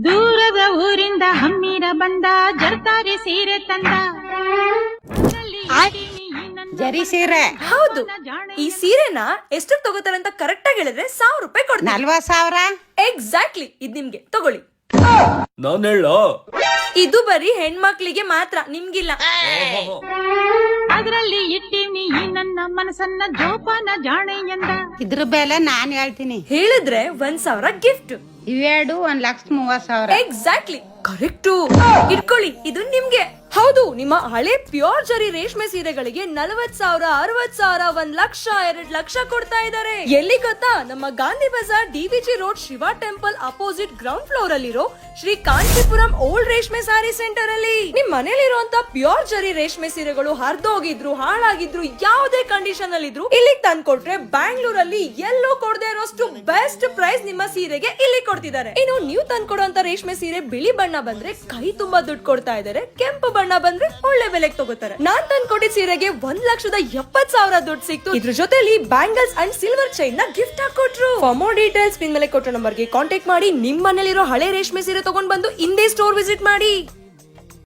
ದೂರದ ಊರಿಂದ ಹಮ್ಮಿರ ಬಂದ ಜರ್ತಾರೆ ಸೀರೆ ತಂದ ಜರಿ ಸೀರೆ. ಹೌದು, ಈ ಸೀರೆನ ಎಷ್ಟು ತಗೋತಾರೆ ಅಂತ ಕರೆಕ್ಟ್ ಆಗಿ ಹೇಳಿದ್ರೆ 1000 ರೂಪಾಯಿ ಕೊಡ್ತೀನಿ. 40,000. ಎಕ್ಸಾಕ್ಟ್ಲಿ, ಇದ್ ನಿಮ್ಗೆ ತಗೊಳ್ಳಿ. ನಾನ್ ಹೇಳ ಇದು ಬರೀ ಹೆಣ್ಮಕ್ಳಿಗೆ ಮಾತ್ರ, ನಿಮ್ಗಿಲ್ಲ. ಅದರಲ್ಲಿ ಇಟ್ಟಿನಿ ಈ ನನ್ನ ಮನಸ್ಸನ್ನ ಜೋಪಾನ ಜಾಣೆ ಎಂದ. ಇದ್ರ ಬೆಲೆ ನಾನ್ ಹೇಳ್ತೀನಿ. ಹೇಳಿದ್ರೆ 1000 ಗಿಫ್ಟ್. ಇವೆರಡು 1,30,000. Exactly correct. ಇಟ್ಕೊಳ್ಳಿ, ಇದು ನಿಮ್ಗೆ. ಹೌದು, ನಿಮ್ಮ ಹಳೆ ಪ್ಯೂರ್ ಜರಿ ರೇಷ್ಮೆ ಸೀರೆಗಳಿಗೆ 40,000, 60,000, 1,00,000, 2,00,000 ಕೊಡ್ತಾ ಇದ್ದಾರೆ. ಎಲ್ಲಿ ಗೊತ್ತಾ? ನಮ್ಮ Gandhi Bazaar, DVG road, Shiva temple opposite ground floor ಅಲ್ಲಿರೋ ಶ್ರೀ ಕಾಂಚೀಪುರಂ ಓಲ್ಡ್ ರೇಷ್ಮೆ ಸಾರಿ ಸೆಂಟರ್ ಅಲ್ಲಿ. ನಿಮ್ ಮನೇಲಿರುವಂತ ಪ್ಯೂರ್ ಜರಿ ರೇಷ್ಮೆ ಸೀರೆಗಳು ಹರಿದೋಗಿದ್ರು, ಹಾಳಾಗಿದ್ರು, ಯಾವುದೇ ಕಂಡೀಷನ್ ಅಲ್ಲಿ ಇದ್ರು ಇಲ್ಲಿಗೆ ತಂದ್ಕೊಟ್ರೆ ಬ್ಯಾಂಗ್ಳೂರಲ್ಲಿ ಎಲ್ಲೂ ಕೊಡದೆ ಇರೋಷ್ಟು ಬೆಸ್ಟ್ ಪ್ರೈಸ್ ನಿಮ್ಮ ಸೀರೆಗೆ ಇಲ್ಲಿ ಕೊಡ್ತಿದ್ದಾರೆ. ಇನ್ನು ನೀವು ತಂದ್ಕೊಡುವಂತ ರೇಷ್ಮೆ ಸೀರೆ ಬಿಳಿ ಬಣ್ಣ ಬಂದ್ರೆ ಕೈ ತುಂಬಾ ದುಡ್ಡು ಕೊಡ್ತಾ ಇದ್ದಾರೆ, ಕೆಂಪು ಬಣ್ಣ ಬಂದ್ರೆ ಒಳ್ಳೆ ಬೆಲೆಗೆ ತಗೋತಾರೆ. ನಾನ್ ತಂದ್ಕೊಟ್ಟಿದ್ದ ಸೀರೆಗೆ 1,70,000 ದುಡ್ಡು ಸಿಕ್ತು. ಇದ್ರ ಜೊತೆಲಿ ಬ್ಯಾಂಗಲ್ಸ್ ಅಂಡ್ ಸಿಲ್ವರ್ ಚೈನ್ ನ ಗಿಫ್ಟ್ ಹಾಕೊಟ್ರು. ಫಾರ್ ಮೋರ್ ಡೀಟೇಲ್ಸ್ ಸ್ಕ್ರೀನ್ ಮೇಲೆ ಕೊಟ್ಟ ನಂಬರ್ಗೆ ಕಾಂಟ್ಯಾಕ್ಟ್ ಮಾಡಿ. ನಿಮ್ ಮನೇಲಿರೋ ಹಳೆ ರೇಷ್ಮೆ ಸೀರೆ ತಗೊಂಡ್ ಬಂದು ಇಂದೇ ಸ್ಟೋರ್ ವಿಸಿಟ್ ಮಾಡಿ.